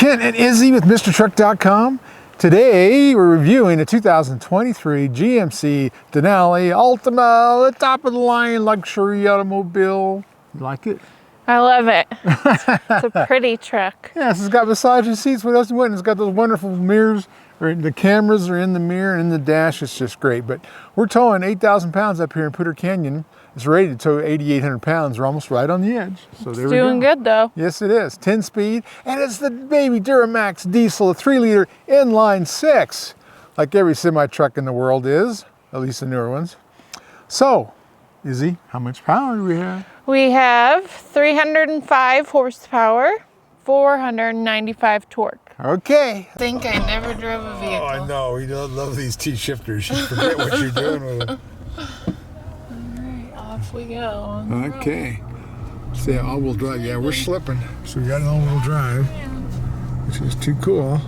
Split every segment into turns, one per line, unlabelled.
Kent and Izzy with MrTruck.com. Today we're reviewing a 2023 GMC Denali Altima, the top of the line luxury automobile. You like it?
I love it. It's a pretty truck.
Yes, it's got massaging seats. What else do you want? It's got those wonderful mirrors. The cameras are in the mirror and in the dash. It's just great. But we're towing 8,000 pounds up here in Poudre Canyon. It's rated to tow 8,800 pounds. We're almost right on the edge. So there we go.
Doing good though.
Yes, it is. 10-speed, and it's the baby Duramax diesel, a 3-liter inline 6, like every semi-truck in the world is, at least the newer ones. So, Izzy, how much power do we have?
We have 305 horsepower, 495 torque.
Okay.
I think I never drove a vehicle.
Oh, I know. You don't love these T-shifters. You forget what you're doing with them.
Off we go.
Okay. See, all-wheel drive. Yeah, we're slipping. So we got an all-wheel drive, which is too cool.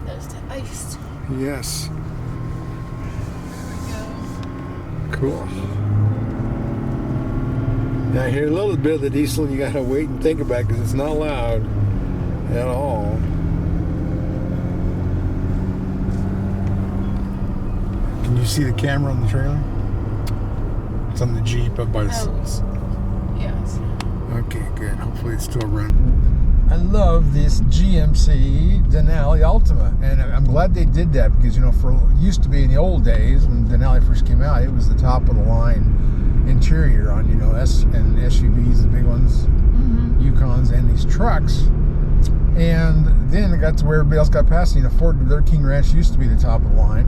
Those to ice.
Yes. Cool. Now, hear a little bit of the diesel. You gotta wait and think about it because it's not loud at all. Can you see the camera on the trailer? It's on the Jeep up by the...
Yes.
Okay, good. Hopefully it's still running. I love this GMC Denali Altima, and I'm glad they did that because, you know, used to be in the old days when Denali first came out, it was the top of the line interior on, you know, SUVs, the big ones, Yukons, and these trucks. And then it got to where everybody else got past it. You know, Ford, their King Ranch used to be the top of the line.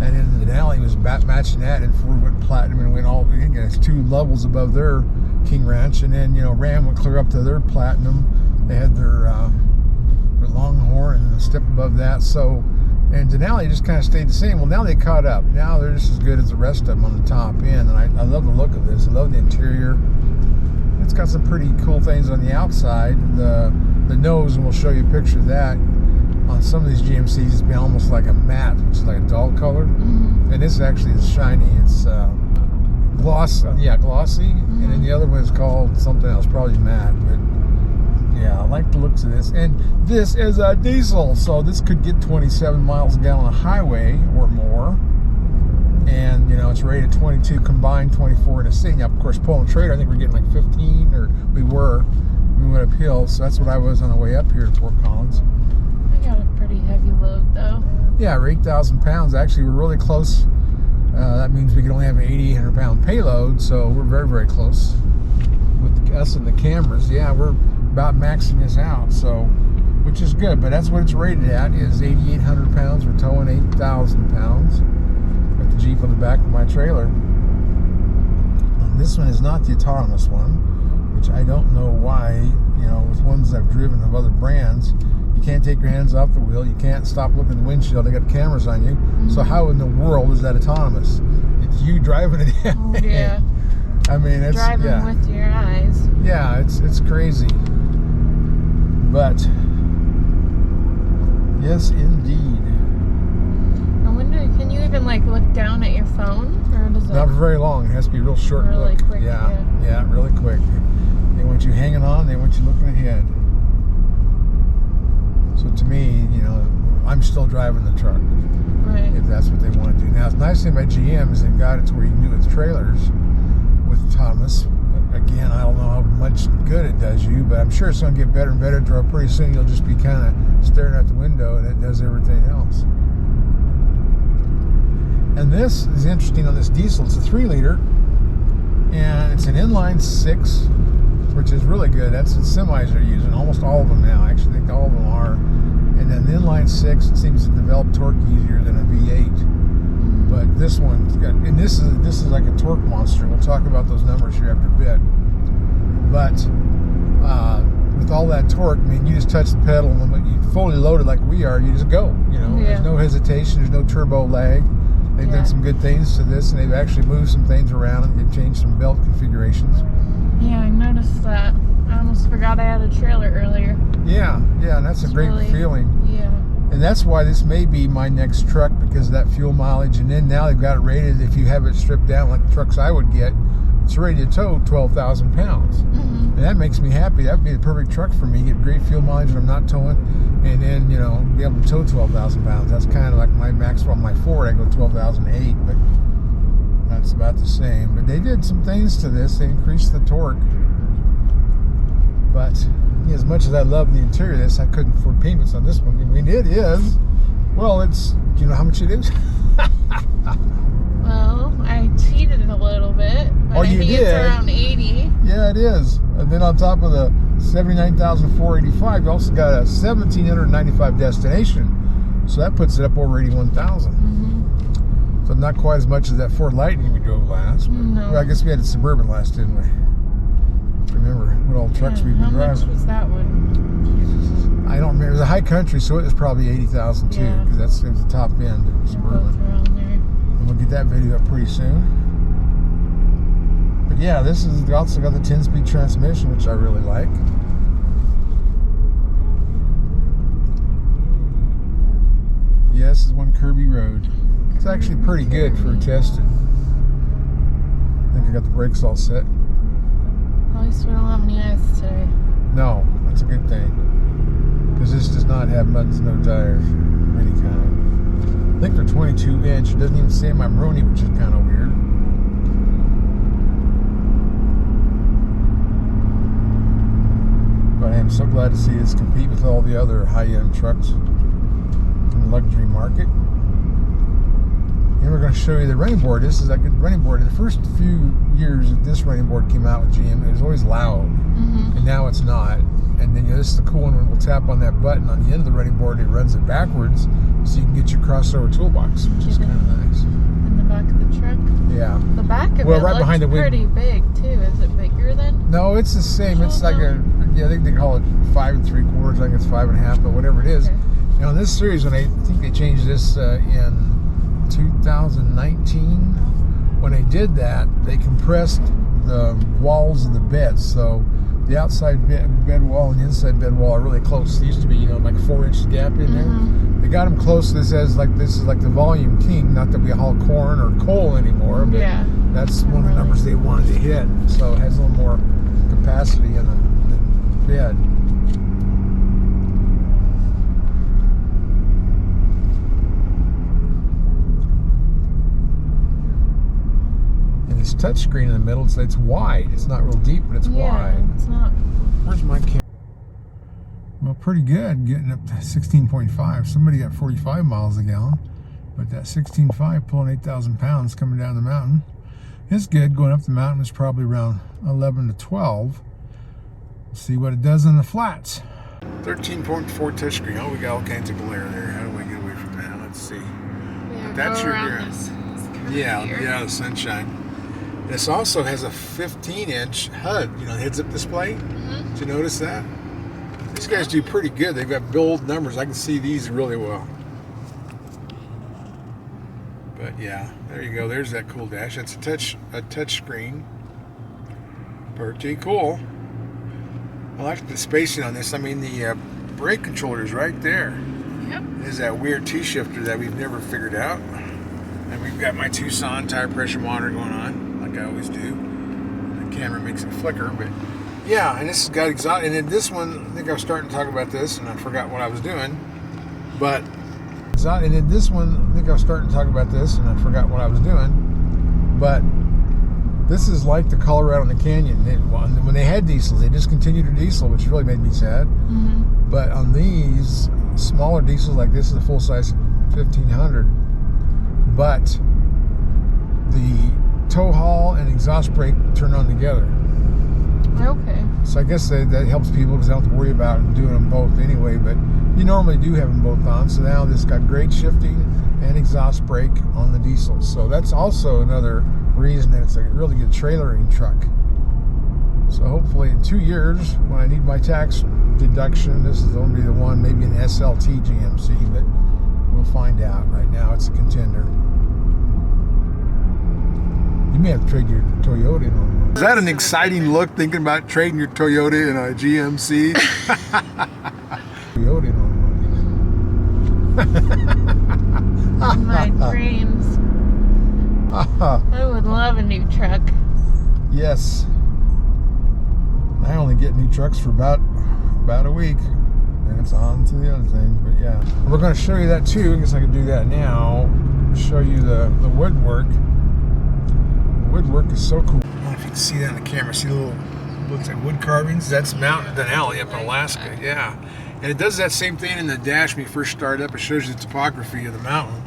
And then the Denali was matching that, and Ford went platinum and went all, I guess, 2 levels above their King Ranch. And then, you know, Ram went clear up to their platinum. They had their Longhorn and a step above that. So, and Denali just kind of stayed the same. Well, now they caught up. Now they're just as good as the rest of them on the top end. And I love the look of this. I love the interior. It's got some pretty cool things on the outside. The nose, and we'll show you a picture of that. On some of these GMCs, it's been almost like a matte, which is like a dull color. And this actually is shiny. It's glossy. And then the other one is called something else, probably matte. But yeah, I like the looks of this. And this is a diesel, so this could get 27 miles a gallon on a highway or more. And, you know, it's rated 22 combined, 24 in a city. Now, of course, pulling trailer, I think we're getting like 15, or we went uphill. So that's what I was on the way up here to Fort Collins.
Got a pretty heavy load though. Yeah,
we're 8,000 pounds. Actually, we're really close. That means we can only have an 8,800 pound payload, so we're very, very close with us and the cameras. Yeah, we're about maxing this out, so, which is good, but that's what it's rated at, is 8,800 pounds. We're towing 8,000 pounds with the Jeep on the back of my trailer. And this one is not the autonomous one, which I don't know why. You know, with ones I've driven of other brands, you can't take your hands off the wheel. You can't stop looking at the windshield. They got cameras on you. So how in the world is that autonomous? It's you driving it in.
Oh, yeah.
I mean, it's
driving with your eyes.
Yeah, it's crazy. But yes, indeed.
I wonder, can you even like look down at your phone, or does it?
Not for very long. It has to be a real short
really
look.
Quick,
yeah, really quick. They want you hanging on. They want you looking ahead. So to me, you know, I'm still driving the truck.
Right.
If that's what they want to do. Now, the nice thing about GM is they've got it to where you can do it with trailers, with autonomous. But again, I don't know how much good it does you, but I'm sure it's going to get better and better. Pretty soon you'll just be kind of staring out the window and it does everything else. And this is interesting on this diesel. It's a 3-liter, and it's an inline 6, which is really good. That's what semis are using. Almost all of them now. Actually, I think all of them are. And then the inline 6, it seems to develop torque easier than a V8. But this one's got, and this is like a torque monster. We'll talk about those numbers here after a bit. But with all that torque, I mean, you just touch the pedal, and when you fully loaded like we are, you just go. You know, there's no hesitation. There's no turbo lag. They've done some good things to this, and they've actually moved some things around, and they've changed some belt configurations.
Yeah, I noticed that. I almost forgot I had a trailer earlier.
Yeah, and that's a great feeling.
Yeah.
And that's why this may be my next truck, because of that fuel mileage. And then now they've got it rated, if you have it stripped down like the trucks I would get, it's ready to tow 12,000 pounds.
Mm-hmm.
And that makes me happy. That would be the perfect truck for me. Get great fuel mileage when I'm not towing, and then, you know, be able to tow 12,000 pounds. That's kind of like my maximum. My Ford, I go 12,008, but that's about the same. But they did some things to this. They increased the torque. But yeah, as much as I love the interior of this, I couldn't afford payments on this one. I mean, it is. Well, it's. Do you know how much it is?
Well, I cheated a little bit, but I think it's around 80.
Yeah, it is. And then on top of the 79,485, you also got a 1,795 destination. So that puts it up over 81,000.
Mm-hmm.
So not quite as much as that Ford Lightning we drove last. But,
no.
well, I guess we had a Suburban last, didn't we? Remember what all trucks we've been driving.
How much was that one?
I don't remember. It was a high country, so it was probably 80,000 too, because it was the top end Suburban.
Both around there.
And we'll get that video up pretty soon. But yeah, this is also got the 10-speed transmission, which I really like. Yeah, this is one Kirby Road. It's actually pretty good for testing. I think I got the brakes all set.
At least we don't have any ice today.
No, that's a good thing. Because this does not have buttons, no tires of any kind. I think they're 22 inch. It doesn't even say my Maroni, which is kind of weird. But I am so glad to see this compete with all the other high-end trucks in the luxury market. And we're going to show you the running board. This is like a running board. In the first few years that this running board came out with GM, it was always loud.
Mm-hmm.
And now it's not. And then, you know, this is the cool one when we'll tap on that button on the end of the running board, it runs it backwards so you can get your crossover toolbox, which is kind of nice.
In the back of the truck?
Yeah.
The back of it
right
looks
behind the
pretty big too. Is it bigger then?
No, it's the same. It's like I think they call it 5 3/4. I think it's 5 1/2, but whatever it is.
Okay.
You know, in this series, when I think they changed this in 2019, when they did that, they compressed the walls of the beds. So the outside bed wall and the inside bed wall are really close. It used to be, you know, like a 4-inch gap in there.
Mm-hmm.
They got them close. This is like the volume king. Not that we haul corn or coal anymore, but that's one of the numbers they wanted to hit. So it has a little more capacity in the bed. This touchscreen in the middle, it's wide. It's not real deep, but it's wide.
It's not.
Where's my camera? Well, pretty good, getting up to 16.5. Somebody got 45 miles a gallon, but that 16.5 pulling 8,000 pounds coming down the mountain is good. Going up the mountain is probably around 11 to 12. Let's see what it does on the flats. 13.4 touchscreen. Oh, we got all kinds of glare there. How do we get away from that? Let's see. That's your glare. Yeah, the sunshine. This also has a 15-inch HUD, you know, heads-up display.
Mm-hmm.
Did you notice that? These guys do pretty good. They've got bold numbers. I can see these really well. But yeah, there you go. There's that cool dash. It's a touch screen. Pretty cool. I like the spacing on this. I mean, the brake controller is right there.
Yep.
There's that weird T-shifter that we've never figured out. And we've got my Tucson tire pressure monitor going on, like I always do. The camera makes it flicker, but yeah, and this has got exotic. And then this one, I think I was starting to talk about this, and I forgot what I was doing. But and then this one, I think I was starting to talk about this, and I forgot what I was doing. But this is like the Colorado and the Canyon. When they had diesels, they discontinued their diesel, which really made me sad.
Mm-hmm.
But on these smaller diesels, like this is a full size 1500. But the tow haul and exhaust brake turn on together.
Okay.
So I guess that helps people because they don't have to worry about doing them both anyway. But you normally do have them both on. So now this got great shifting and exhaust brake on the diesel. So that's also another reason that it's a really good trailering truck. So hopefully in 2 years, when I need my tax deduction, this is only the one, maybe an SLT GMC, but we'll find out. Right now it's a contender. You may have to trade your Toyota in on one. Is that an exciting look, thinking about trading your Toyota in a GMC? Toyota in on one.
My dreams. I would love a new truck.
Yes. I only get new trucks for about a week. And it's on to the other thing. But yeah. We're going to show you that too. I guess I could do that now. Show you the woodwork. The woodwork is so cool. I don't know if you can see that on the camera. See the little, looks like wood carvings? That's Mount Denali up in Alaska. Yeah. And it does that same thing in the dash when you first start up. It shows you the topography of the mountain,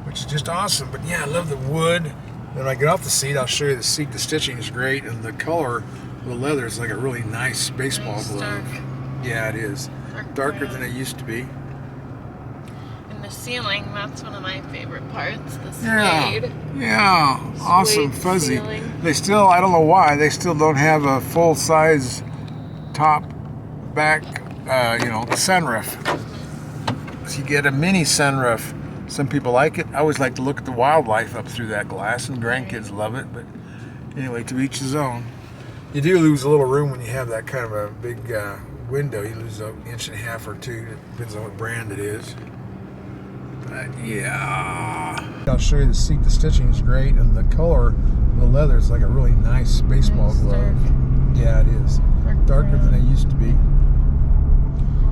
which is just awesome. But yeah, I love the wood. Then when I get off the seat, I'll show you the seat. The stitching is great, and the color of the leather is like a really nice baseball glove.
Dark.
Yeah, it is. Darker than it used to be.
And the ceiling, that's one of my favorite parts. The suede.
Yeah, awesome,
Suede
fuzzy.
ceiling.
They still, I don't know why, they still don't have a full-size top, back, sunroof. So you get a mini sunroof. Some people like it. I always like to look at the wildlife up through that glass, and grandkids love it. But anyway, to each his own. You do lose a little room when you have that kind of a big window. You lose an inch and a half or two. It depends on what brand it is. But yeah. I'll show you the seat. The stitching is great, and the color of the leather is like a really nice baseball glove. Yeah, it is. Darker than it used to be.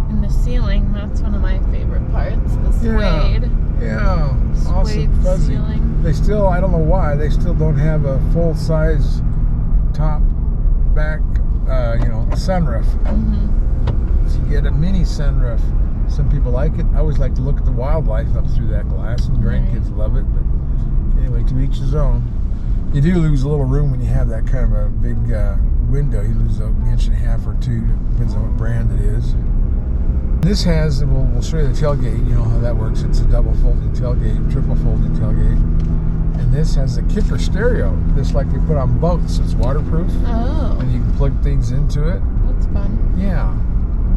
And the ceiling, that's one of my favorite parts. The suede.
Yeah, awesome,
Suede
fuzzy.
ceiling.
They still, I don't know why, they still don't have a full-size top, back, sunroof. So you get a mini sunroof. Some people like it. I always like to look at the wildlife up through that glass, and grandkids love it. But anyway, to each his own. You do lose a little room when you have that kind of a big window. You lose an inch and a half or two. Depends on what brand it is. This has, we'll show you the tailgate, you know how that works. It's a double folding tailgate, triple folding tailgate. And this has a kicker stereo, just like they put on boats. It's waterproof.
Oh.
And you can plug things into it.
That's fun.
Yeah.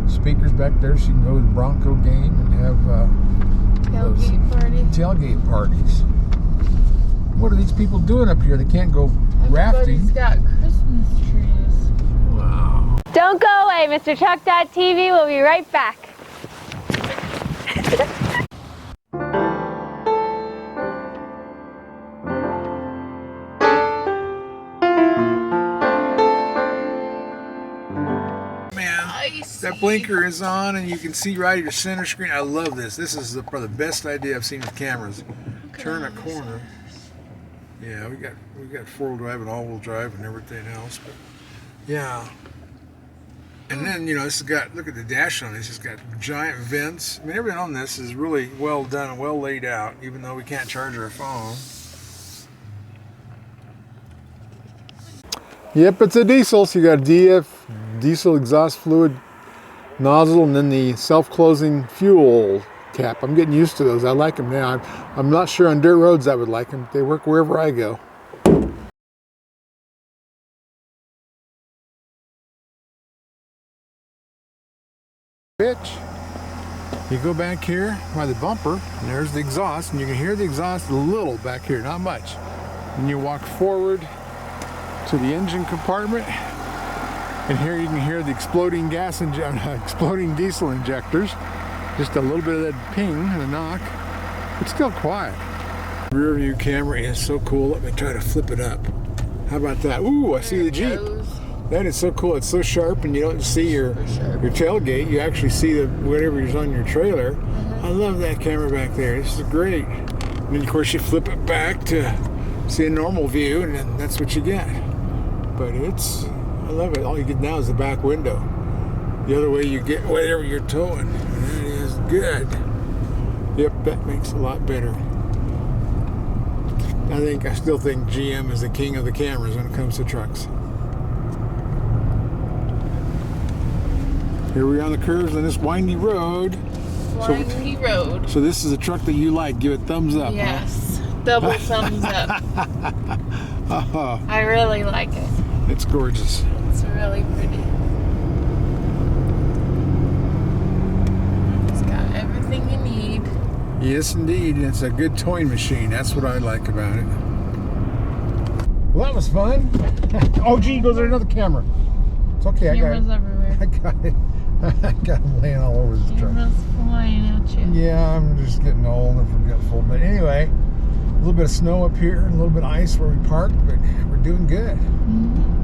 Speakers back there so you can go to the Bronco game and have
Tailgate party.
tailgate parties. What are these people doing up here? They can't go rafting.
Everybody's got Christmas trees.
Wow.
Don't go away, Mr. Chuck.tv. We'll be right back.
That blinker is on, and you can see right at your center screen. I love this. This is probably the best idea I've seen with cameras. Turn a corner. Yeah, we got four-wheel drive and all-wheel drive and everything else. But yeah, and then this has got, look at the dash on this. It's got giant vents. I mean, everything on this is really well done and well laid out. Even though we can't charge our phone. Yep, it's a diesel. So you got diesel exhaust fluid nozzle, and then the self-closing fuel cap. I'm getting used to those. I like them now. I'm not sure on dirt roads I would like them. They work wherever I go. You go back here by the bumper, and there's the exhaust, and you can hear the exhaust a little back here, not much. And you walk forward to the engine compartment, and here you can hear the exploding exploding diesel injectors. Just a little bit of that ping and a knock, but still quiet. Rear view camera is so cool. Let me try to flip it up. How about that? Ooh, I see the Jeep. That is so cool. It's so sharp, and you don't see your tailgate. You actually see whatever's on your trailer. I love that camera back there. This is great. And then of course you flip it back to see a normal view, and then that's what you get. But I love it. All you get now is the back window. The other way you get whatever you're towing. And that is good. Yep, that makes it a lot better. I still think GM is the king of the cameras when it comes to trucks. Here we are on the curves on this windy road.
Windy road.
So this is a truck that you like. Give it thumbs up.
Yes. Huh? Double thumbs up. I really like it.
It's gorgeous.
It's really pretty. It's got everything you need.
Yes, indeed. It's a good towing machine. That's what I like about it. Well, that was fun. Oh, gee, goes there another camera. It's okay.
Cameras everywhere.
I got it. I got them laying all over the truck.
Cameras flying at you.
Yeah, I'm just getting old and forgetful. But anyway, a little bit of snow up here, and a little bit of ice where we parked, but we're doing good.
Mm-hmm.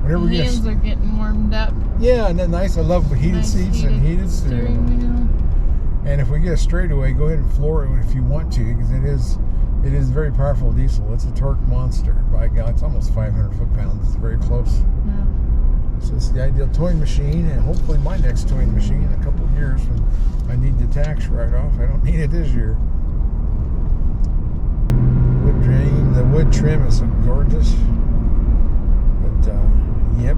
whenever we
hands are getting warmed up.
Yeah, and then nice. I love heated
Nice
seats and heated steering. And if we get a straightaway, go ahead and floor it if you want to, because it is very powerful diesel. It's a torque monster. By God, it's almost 500 foot-pounds. It's very close.
Yeah.
So it's the ideal towing machine, and hopefully my next towing machine in a couple of years when I need the tax write-off. I don't need it this year. Wood drain. The wood trim is gorgeous. But, yep.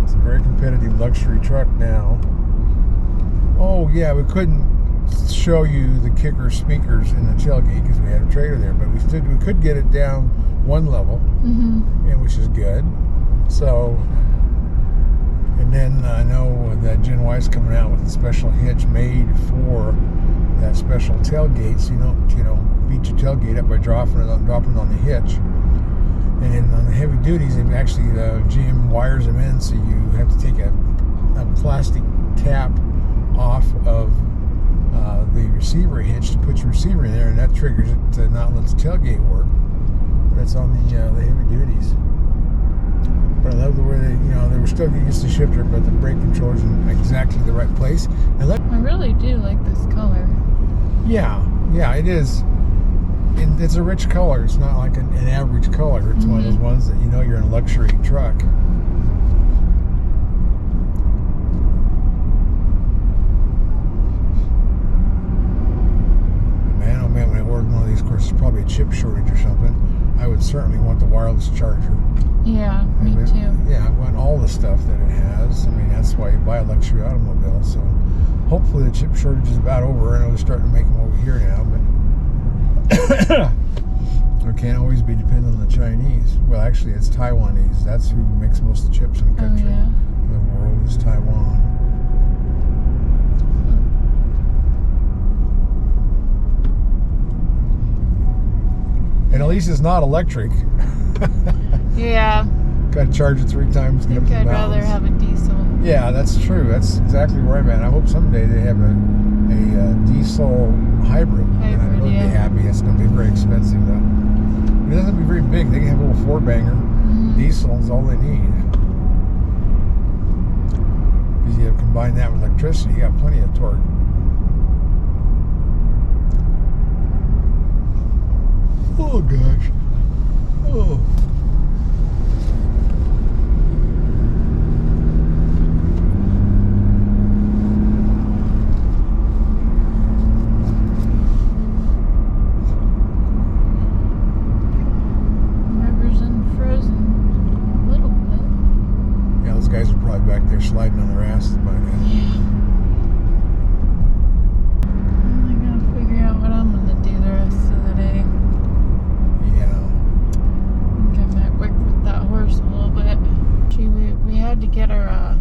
It's a very competitive luxury truck now. Oh, yeah, we couldn't show you the kicker speakers in the tailgate because we had a trailer there, but we could get it down one level, and which is good. So, and then I know that Gen Y's coming out with a special hitch made for that special tailgate, so you don't beat your tailgate up by dropping it on the hitch. And then on the heavy duties, they've actually GM wires them in, so you have to take a plastic cap off of the receiver hitch to put your receiver in there, and that triggers it to not let the tailgate work. That's on the heavy duties. But I love the way they were still getting used to shifter, but the brake controller's in exactly the right place. And
I really do like this color.
Yeah, it is. And it's a rich color. It's not like an average color. It's one of those ones that you're in a luxury truck. Man, when I ordered one of these, of course, it's probably a chip shortage or something. I would certainly want the wireless charger.
Yeah, me too.
Yeah, I want all the stuff that it has. I mean, that's why you buy a luxury automobile. So hopefully the chip shortage is about over. I know they're starting to make them over here now, but we can't always be dependent on the Chinese. Well, actually, it's Taiwanese. That's who makes most of the chips in the country.
Oh, yeah.
The world is Taiwan. And at least it's not electric.
Yeah.
Got to charge it 3 times.
I think I'd rather have a diesel.
Yeah, that's true. That's exactly where I'm at. I hope someday they have a diesel hybrid. And I would be happy. It's going to be very expensive, though. It doesn't have to be very big. They can have a little 4-banger. Diesel is all they need. Because you have combine that with electricity, you got plenty of torque. Oh gosh. Oh.
River's unfrozen a little bit.
Yeah, those guys are probably back there sliding on their asses by now.
Yeah. I gotta figure out what I'm gonna do the rest of the day.
Yeah.
I think I might work with that horse a little bit. We had to get her a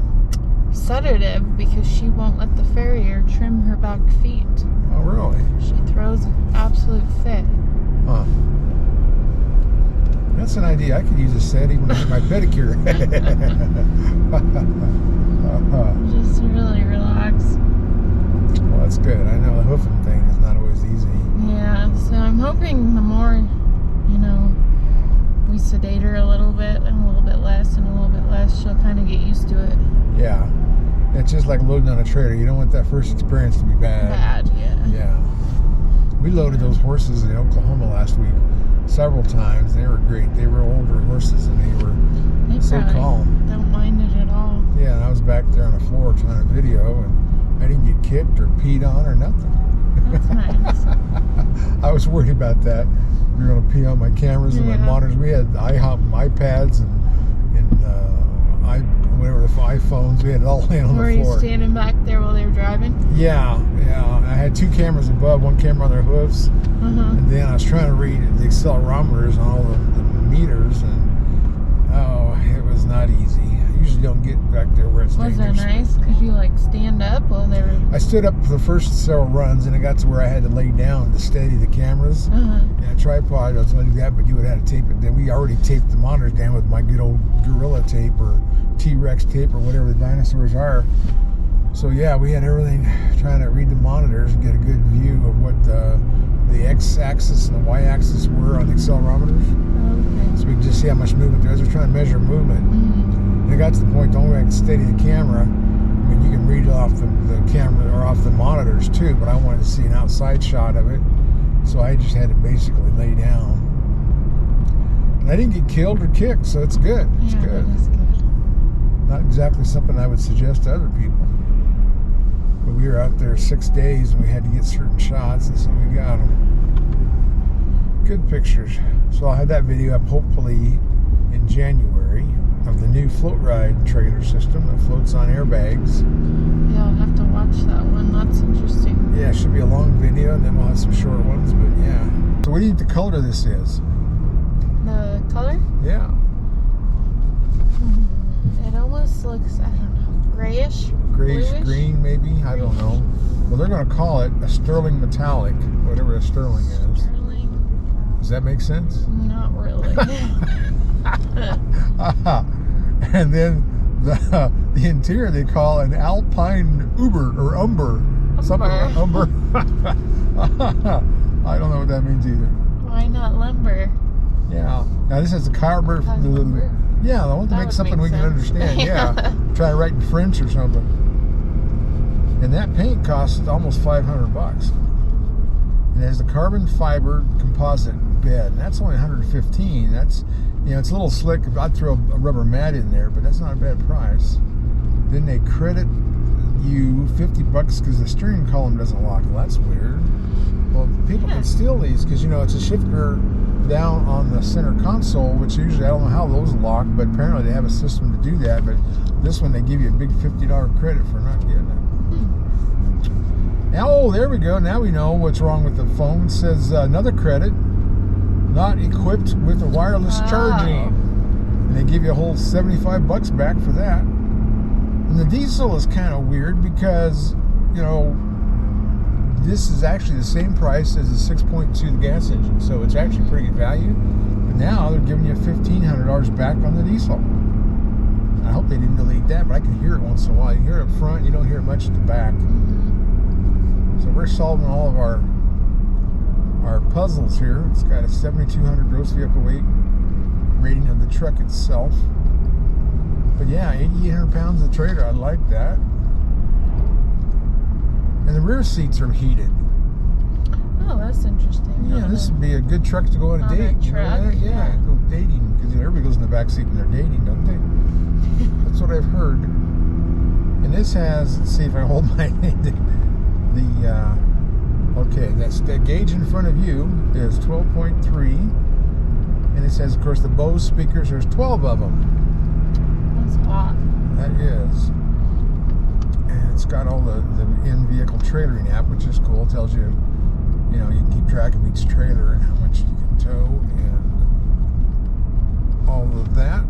sedative because she won't let the farrier trim her back feet.
Oh, really?
She throws an absolute fit.
Huh. That's an idea. I could use a set even with my pedicure.
Just to really relax.
Well, that's good. I know the hoofing thing is not always easy.
Yeah, so I'm hoping the more, we sedate her a little bit and a little bit less and a little bit less, she'll kind of get used to it.
Yeah. It's just like loading on a trailer. You don't want that first experience to be bad.
Yeah.
Yeah. We loaded those horses in Oklahoma last week several times. They were great. They were older horses and they were so calm.
Don't mind it at all.
Yeah, and I was back there on the floor trying to video and I didn't get kicked or peed on or nothing.
That's nice.
I was worried about that. We were going to pee on my cameras and my monitors. We had iPads and whatever, the iPhones. We had it all laying on the floor.
Were you standing back there while they were driving?
Yeah. I had 2 cameras above, 1 camera on their hoofs. And then I was trying to read the accelerometers on all the meters, and it was not easy. I usually don't get back there where it's dangerous.
Was that nice? Could you stand up while they were...
I stood up for the first several runs, and it got to where I had to lay down to steady the cameras. And a tripod, I was going to do that, but you would have to tape it. Then we already taped the monitors down with my good old Gorilla tape or T-Rex tape or whatever the dinosaurs are. So yeah, we had everything trying to read the monitors and get a good view of what the X-axis and the Y-axis were on the accelerometers.
Okay.
So we could just see how much movement there is. We're trying to measure movement. it got to the point, the only way I could steady the camera, I mean, you can read it off the camera or off the monitors too, but I wanted to see an outside shot of it, so I just had to basically lay down. And I didn't get killed or kicked, so it's good. It's good.
That is good.
Not exactly something I would suggest to other people. But we were out there 6 days and we had to get certain shots, and so we got them. Good pictures. So I'll have that video up hopefully in January of the new float ride trailer system that floats on airbags.
Yeah, I'll have to watch that one. That's interesting.
Yeah, it should be a long video, and then we'll have some short ones, but yeah. So what do you think the color of this is?
The color?
Yeah.
It almost looks, I don't know, grayish?
Grayish,
bluish?
green maybe? I don't know. Well, they're going to call it a sterling metallic, whatever a sterling is.
Sterling?
Does that make sense?
Not really.
And then the interior they call an alpine umber. Something like umber. I don't know what that means either.
Why not lumber?
Yeah. Now this has a carbon. Yeah, I want to make something we can understand. Yeah. Try to write in French or something. And that paint costs almost $500. And it has a carbon fiber composite bed. And that's only $115. That's, you know, it's a little slick. I'd throw a rubber mat in there, but that's not a bad price. Then they credit you $50 because the steering column doesn't lock. Well, that's weird. Well, people can steal these because, you know, it's a shifter down on the center console, which usually I don't know how those lock, but apparently they have a system to do that. But this one they give you a big $50 credit for not getting it. Now, oh, there we go. Now we know what's wrong with the phone. It says another credit, not equipped with a wireless charging. And they give you a whole $75 back for that. And the diesel is kind of weird because, you know, this is actually the same price as the 6.2 gas engine, so it's actually pretty good value. But now they're giving you $1,500 back on the diesel. I hope they didn't delete that, but I can hear it once in a while. You hear it up front, you don't hear it much at the back. So we're solving all of our puzzles here. It's got a 7,200 gross vehicle weight rating of the truck itself. But yeah, 8,800 pounds of trailer. I like that. And the rear seats are heated.
Oh, that's interesting.
Yeah, this would be a good truck to go on a date. You know that? Yeah, go dating. Because everybody goes in the back seat when they're dating, don't they? That's what I've heard. And this has, let's see if I hold my okay, that's the gauge in front of you is 12.3. And it says, of course, the Bose speakers, there's 12 of them.
That's a lot.
That is. And it's got all the in-vehicle trailering app, which is cool. It tells you, you know, you can keep track of each trailer and how much you can tow and all of that.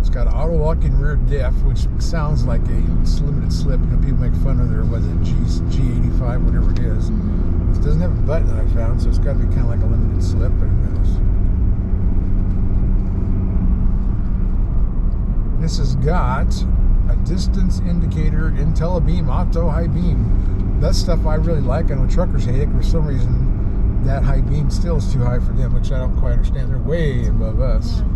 It's got auto-locking rear diff, which sounds like a limited slip. You know, people make fun of their, was it G85, whatever it is. It doesn't have a button that I found, so it's got to be kind of like a limited slip, but who knows. This has got a distance indicator, IntelliBeam, Auto High Beam. That stuff I really like. I know truckers hate it. For some reason, that high beam still is too high for them, which I don't quite understand. They're way above us.
Yeah.